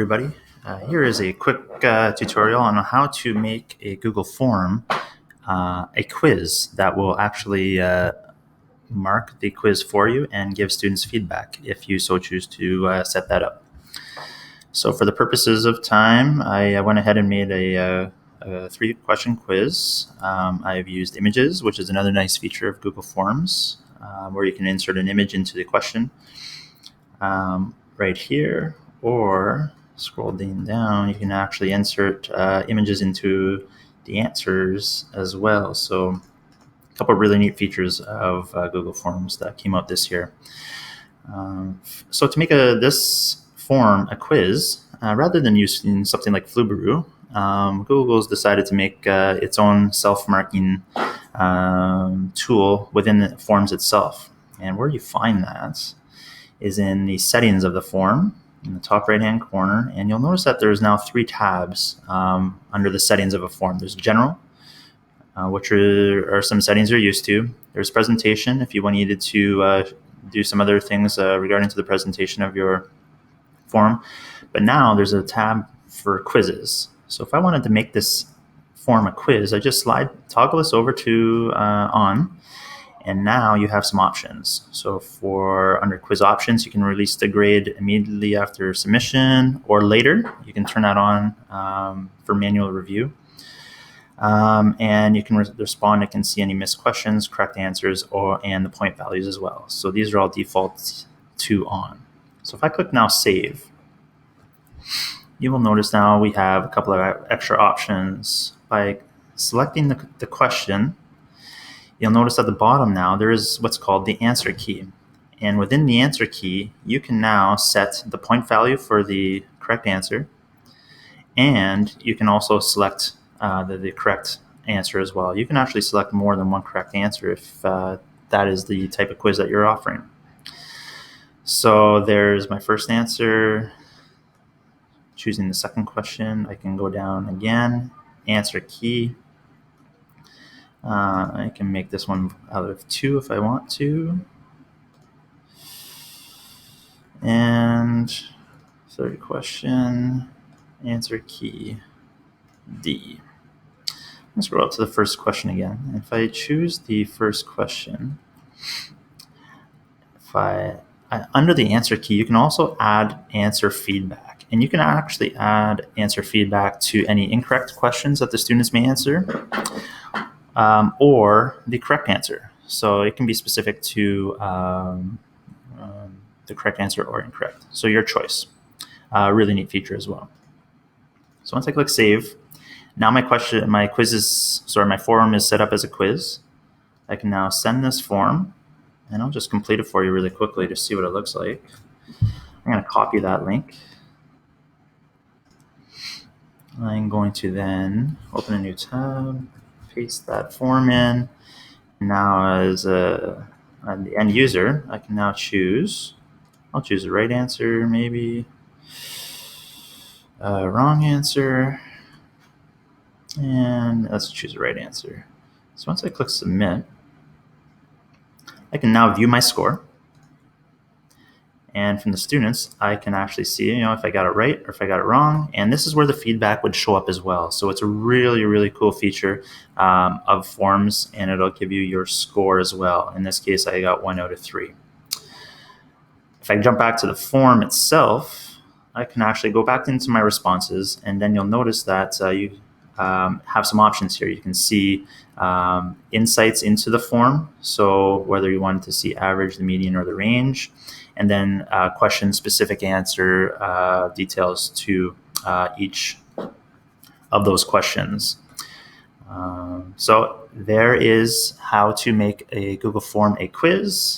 Everybody. Here is a quick tutorial on how to make a Google form, a quiz that will actually mark the quiz for you and give students feedback if you so choose to set that up. So for the purposes of time, I went ahead and made a 3-question quiz. I've used images, which is another nice feature of Google Forms, where you can insert an image into the question right here, or scrolling down, you can actually insert images into the answers as well. So a couple of really neat features of Google Forms that came out this year. So to make this form a quiz, rather than using something like Flubaroo, Google's decided to make its own self-marking tool within the forms itself. And where you find that is in the settings of the form in the top right hand corner, and you'll notice that there's now 3 tabs under the settings of a form. There's general, which are some settings you're used to. There's presentation, if you needed to do some other things regarding to the presentation of your form. But now there's a tab for quizzes. So if I wanted to make this form a quiz, I just toggle this over to on, and now you have some options. So for under quiz options, you can release the grade immediately after submission or later. You can turn that on for manual review. And you can respond. It can see any missed questions, correct answers, and the point values as well. So these are all default to on. So if I click now save, you will notice now we have a couple of extra options. By selecting the question, you'll notice at the bottom now there is what's called the answer key. And within the answer key, you can now set the point value for the correct answer. And you can also select the correct answer as well. You can actually select more than one correct answer if that is the type of quiz that you're offering. So there's my first answer. Choosing the second question, I can go down again, answer key. I can make this one out of 2 if I want to. And third question, answer key D. Let's scroll up to the first question again. If I choose the first question, under the answer key, you can also add answer feedback. And you can actually add answer feedback to any incorrect questions that the students may answer, or the correct answer. So it can be specific to the correct answer or incorrect. So your choice. Really neat feature as well. So once I click save, now my form is set up as a quiz. I can now send this form, and I'll just complete it for you really quickly to see what it looks like. I'm going to copy that link. I'm going to then open a new tab, paste that form in. Now as the end user, I can now choose. I'll choose the right answer, maybe. Wrong answer. And let's choose the right answer. So once I click submit, I can now view my score. And from the students, I can actually see, if I got it right or if I got it wrong. And this is where the feedback would show up as well. So it's a really, really cool feature of forms, and it'll give you your score as well. In this case, I got 1 out of 3. If I jump back to the form itself, I can actually go back into my responses, and then you'll notice that you have some options here. You can see insights into the form. So whether you wanted to see average, the median, or the range, and then question-specific answer details to each of those questions. So there is how to make a Google form a quiz.